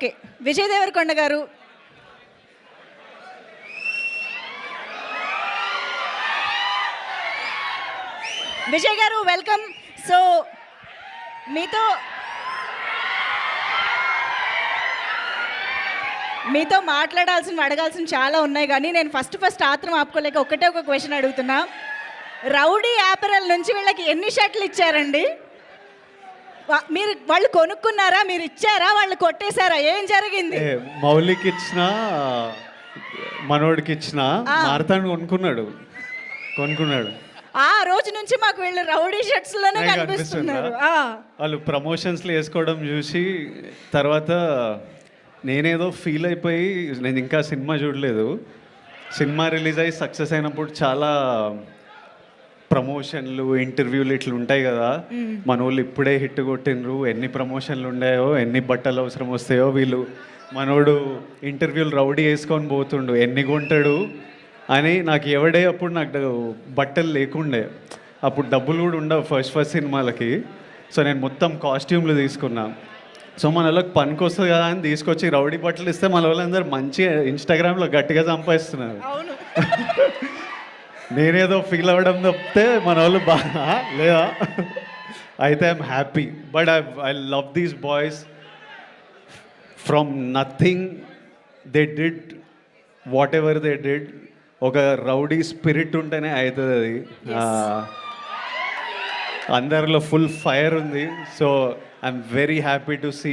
Okay. Vijay Devarakonda గారు. విజయ్ గారు welcome. So మీతో మాట్లాడాల్సిన అడగాల్సిన చాలా ఉన్నాయి, కానీ నేను ఫస్ట్ ఆత్రం ఆపుకోలేక ఒకటే ఒక క్వశ్చన్ అడుగుతున్నా. రౌడీ యాపరల్ నుంచి వీళ్ళకి ఎన్ని షర్ట్లు ఇచ్చారండి? వాళ్ళు కొనుక్కున్నారా, మీరు ఇచ్చారా, వాళ్ళు కొట్టేశారా, ఏం జరిగింది? మౌలికి ఇచ్చిన, మనోడికి ఇచ్చిన, మారతాను కొనుక్కున్నాడు. ఆ రోజు నుంచి మాకు వీళ్ళు రౌడీ షర్ట్స్ లోనే కనిపిస్తున్నారు. వాళ్ళు ప్రమోషన్స్లో వేసుకోవడం చూసి తర్వాత నేనేదో ఫీల్ అయిపోయి, నేను ఇంకా సినిమా చూడలేదు, సినిమా రిలీజ్ అయ్యి సక్సెస్ అయినప్పుడు చాలా ప్రమోషన్లు, ఇంటర్వ్యూలు ఇట్లా ఉంటాయి కదా, మన వాళ్ళు ఇప్పుడే హిట్ కొట్టినరు, ఎన్ని ప్రమోషన్లు ఉన్నాయో, ఎన్ని బట్టలు అవసరం వస్తాయో, వీళ్ళు మనోడు ఇంటర్వ్యూలు రౌడీ వేసుకొని పోతుండు, ఎన్ని కొంటాడు అని నాకు ఎవడే. అప్పుడు నాకు బట్టలు లేకుండే, అప్పుడు డబ్బులు కూడా ఉండవు ఫస్ట్ సినిమాలకి. సో నేను మొత్తం కాస్ట్యూమ్లు తీసుకున్నా. సో మన వాళ్ళకి పనికి వస్తుంది కదా అని తీసుకొచ్చి రౌడీ బట్టలు ఇస్తే మన వాళ్ళందరూ మంచిగా ఇన్స్టాగ్రామ్లో గట్టిగా సంపాదిస్తున్నారు. నేనేదో ఫీల్ అవ్వడం తప్పితే మన వాళ్ళు బాగా లేదా. అయితే I'm happy, but I love these boys. From nothing they did whatever they did. ఒక రౌడీ స్పిరిట్ ఉంటేనే అవుతుంది అది. అందరిలో ఫుల్ ఫైర్ ఉంది. So I'm very happy to see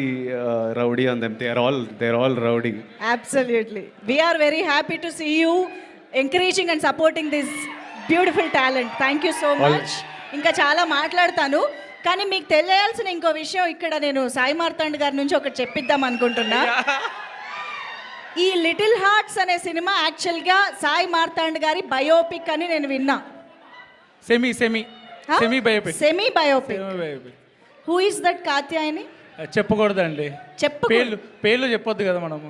rowdy on them. They are all rowdy. Absolutely. We are very happy to see you encouraging and supporting this beautiful talent. Thank you so much. ఇంకా చాలా మాట్లాడతాను, కానీ మీకు తెలియాల్సిన ఇంకో విషయం ఇక్కడ నేను సాయి మార్తాండ్ గారి నుంచి ఒకటి చెప్పిద్దాం అనుకుంటున్నా. ఈ లిటిల్ హార్ట్స్ అనే సినిమా యాక్చువల్గా సాయి మార్తాండ్ గారి బయోపిక్ అని నేను విన్నా. Semi biopic. Who is that Katyayani? చెప్పకూడదండి, పేర్లు చెప్పొద్దు కదా మనము.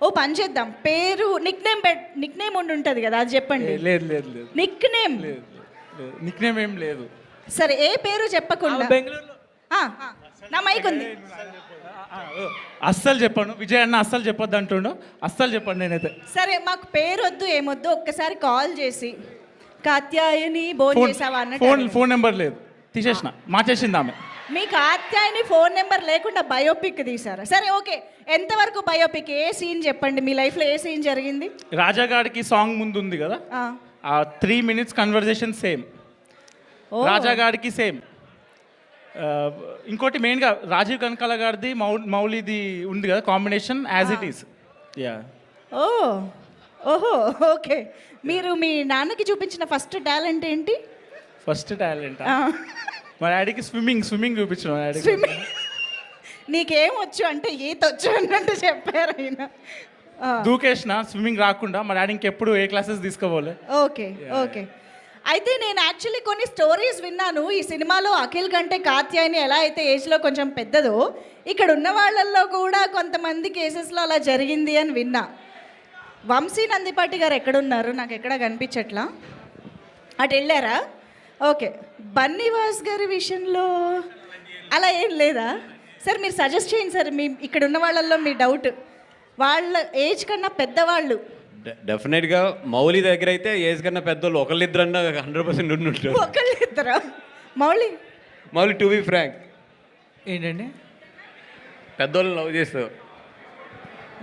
ఓ పని చేద్దాం, పేరు నిక్ నేమ్ ఉంటుంది కదా, అది చెప్పండి. లేదు నిక్ నేమ్ ఏం లేదు. సరే, ఏ పేరు చెప్పకుండా. బెంగళూరులో నా మైక్ ఉంది. అస్సలు చెప్పాను, విజయ్ అన్న అస్సలు చెప్పొద్దు అంటుండు, అస్సలు చెప్పండి నేనైతే. సరే, మాకు పేరు వద్దు ఏమొద్దు, ఒక్కసారి కాల్ చేసి కాత్యాయని భోజనం చేసావా అన్నట్టు. ఫోన్ నెంబర్ లేదు, తీసేసిన, మార్చేసింది ఆమె. మీ కాత్యాయని ఫోన్ నెంబర్ లేకుండా బయోపిక్ తీసారా? సరే ఓకే, ఎంతవరకు బయోపిక్? ఏ సీన్ చెప్పండి, మీ లైఫ్లో ఏ సీన్ జరిగింది? రాజాగాడికి సాంగ్ ముందు ఉంది కదా, ఆ 3 minutes కన్వర్జేషన్ సేమ్. రాజాగాడికి సేమ్. ఇంకోటి మెయిన్గా రాజీవ్ కనకాల గారిది మౌలిది ఉంది కదా, కాంబినేషన్ యాజ్ ఇట్ ఈస్. ఓహో ఓకే. మీరు మీ నాన్నకి చూపించిన ఫస్ట్ టాలెంట్ ఏంటి? ఫస్ట్ టాలెంట్ మా డాడీకి స్విమ్మింగ్ చూపించిన. నీకేమొచ్చు అంటే ఈత వచ్చు అన్నట్టు చెప్పారు ఆయన. దూకేసిన, స్విమ్మింగ్ రాకుండా మా డాడీ ఇంకెప్పుడు ఏ క్లాసెస్ తీసుకోవాలి. ఓకే. అయితే నేను యాక్చువల్లీ కొన్ని స్టోరీస్ విన్నాను. ఈ సినిమాలో అఖిల్ కంటే కాత్యాయని ఎలా అయితే ఏజ్లో కొంచెం పెద్దదో, ఇక్కడ ఉన్న వాళ్ళల్లో కూడా కొంతమంది కేసెస్లో అలా జరిగింది అని విన్నా. వంశీ నందిపాటి గారు ఎక్కడున్నారు? నాకు ఎక్కడ కనిపించట్లా. అటు వెళ్ళారా? ఓకే. బన్నీవాస్ గారి విషయంలో అలా ఏం లేదా? సార్ మీరు సజెస్ట్ చేయండి సార్, మీ ఇక్కడ ఉన్న వాళ్ళల్లో మీ డౌట్. వాళ్ళ ఏజ్ కన్నా పెద్దవాళ్ళు డెఫినెట్గా మౌలి దగ్గర అయితే ఏజ్ కన్నా పెద్దోళ్ళు ఒకళ్ళిద్దరన్నా 100% ఉండుంటారు. ఒకళ్ళిద్దరా? మౌలి టు బి ఫ్రాంక్ ఏంటండి, పెద్దోళ్ళు లవ్ చేస్తారు.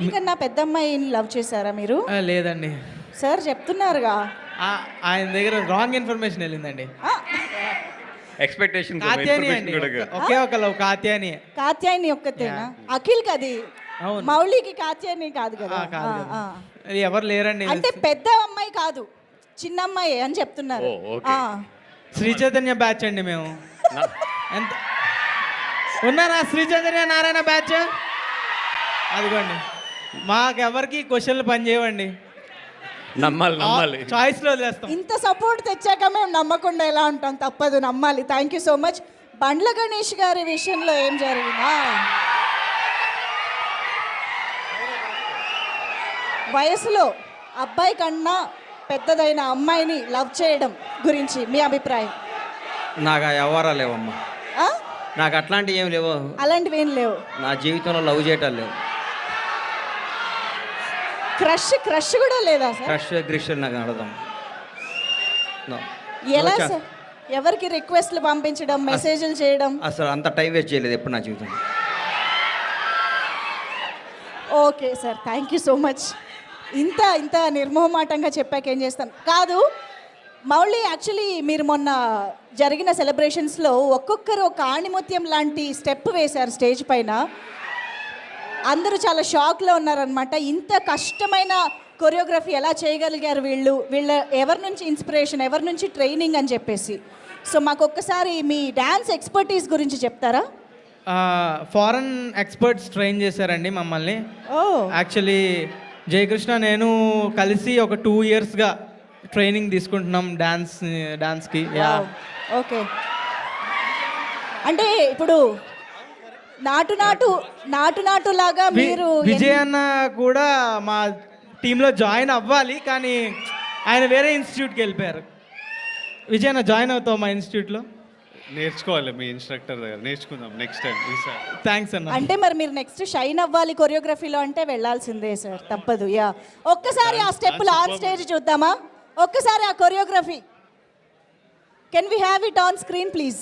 మీకన్నా పెద్ద అమ్మాయిని లవ్ చేశారా మీరు? లేదండి సార్, చెప్తున్నారుగా. ఆయన దగ్గర రాంగ్ ఇన్ఫర్మేషన్ వెళ్ళిందండి. ఎక్స్పెక్టేషన్ ఒకే ఒక లవ్ కాత్యాయని ఒక్కతేనా? అఖిల్ కది, మౌలికి కాత్యాయని కాదు కదా. ఎవరు లేరండి. అంటే పెద్ద అమ్మాయి కాదు, చిన్న అమ్మాయి అని చెప్తున్నారు. శ్రీ చైతన్య బ్యాచ్ అండి మేము. ఎంత ఉన్నారా శ్రీ చైతన్య నారాయణ బ్యాచ్? అదిగోండి, మాకెవరికి క్వశ్చన్లు పని చేయవండి, నమ్మాలి చాయిస్లో వదిలేస్తాం. ఇంత సపోర్ట్ తెచ్చాక మేము నమ్మకుండా ఎలా ఉంటాం, తప్పదు, నమ్మాలి. Thank you so much. Bandla Ganesh గారి విషయంలో ఏం జరిగిందా? వయసులో అబ్బాయి కన్నా పెద్దదైన అమ్మాయిని లవ్ చేయడం గురించి మీ అభిప్రాయం? నాకు ఆ వ్యవహారాలు లేవమ్మా, నాకు అట్లాంటివి ఏం లేవు. అలాంటివి ఏం లేవు నా జీవితంలో. లవ్ చేయటాలు లేవు. క్రష్ కూడా లేదా సార్? క్రష్ గ్రిష్ నాకు అడదాం ఎలా సార్? ఎవరికి రిక్వెస్ట్లు పంపించడం, మెసేజ్లు చేయడం? అసలు అంత టైం వేస్ట్ చేయలేదు ఎప్పుడు నా జీవితం. Okay sir, thank you so much. ఇంత నిర్మోహమాటంగా చెప్పాక ఏం చేస్తాం. కాదు మౌలి, యాక్చువల్లీ మీరు మొన్న జరిగిన సెలబ్రేషన్స్లో ఒక్కొక్కరు ఒక ఆణిముత్యం లాంటి స్టెప్ వేశారు స్టేజ్ పైన. అందరూ చాలా షాక్లో ఉన్నారనమాట. ఇంత కష్టమైన కొరియోగ్రఫీ ఎలా చేయగలిగారు వీళ్ళ ఎవరి నుంచి ఇన్స్పిరేషన్, ఎవరి నుంచి ట్రైనింగ్ అని చెప్పేసి. సో మాకు ఒక్కసారి మీ డ్యాన్స్ ఎక్స్పర్టీస్ గురించి చెప్తారా? ఫారెన్ ఎక్స్పర్ట్స్ ట్రైన్ చేశారండి మమ్మల్ని. ఓ, యాక్చువల్లీ జయకృష్ణ నేను కలిసి ఒక 2 yearsగా ట్రైనింగ్ తీసుకుంటున్నాం డాన్స్కి. ఓకే. అంటే ఇప్పుడు నాటు లాగా మీరు విజయ్ అన్న కూడా మా టీంలో జాయిన్ అవ్వాలి, కానీ ఆయన వేరే ఇన్స్టిట్యూట్కి వెళ్ళిపోయారు. విజయ్ అన్న జాయిన్ అవుతావు మా ఇన్స్టిట్యూట్లో? నేర్చుకోవాలి మీ ఇన్స్ట్రక్టర్ దగ్గర, నేర్చుకుందాం నెక్స్ట్ టైం ఈసారి. థ్యాంక్స్ అన్న. అంటే మరి మీరు నెక్స్ట్ షైన్ అవ్వాలి కొరియోగ్రఫీలో అంటే వెళ్ళాల్సిందే సార్, తప్పదు. యా, ఒక్కసారి ఆ స్టెప్పులు ఆన్ స్టేజ్ చూద్దామా? ఒక్కసారి ఆ choreography can we have it on screen please?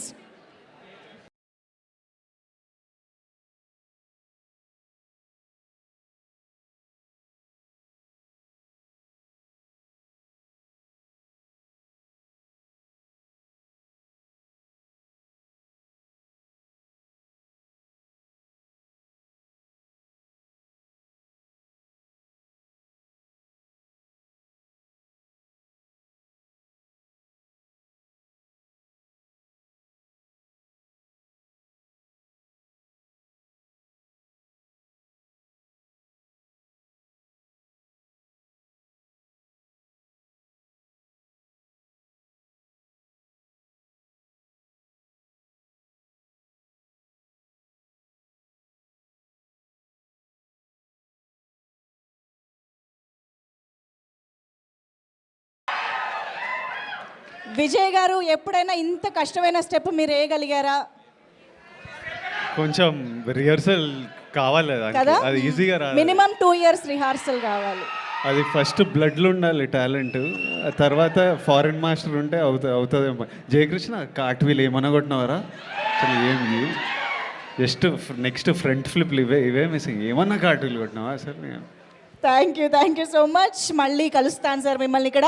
Vijay garu, ఎప్పుడైనా ఇంత కష్టమైన స్టెప్ మీరు వేయగలిగారా? కొంచెం రిహర్సల్ కావాలి దానికి. కదా, అది ఈజీగా రాదు. మినిమం 2 years రిహార్సల్ కావాలి. అది ఫస్ట్ బ్లడ్లో ఉండాలి టాలెంట్, తర్వాత ఫారెన్ మాస్టర్ ఉంటే అవుతుందేమో. జయకృష్ణ కార్ట్వీల్ ఏమన్నా కొట్టినవరా? అసలు ఏమి జస్ట్ నెక్స్ట్ ఫ్రంట్ ఫ్లిప్లు ఇవే మిస్సింగ్. ఏమన్నా కార్ట్వీల్ కొట్టినావా అసలు? Thank you so much. మళ్ళీ కలుస్తాను సార్ మిమ్మల్ని ఇక్కడ.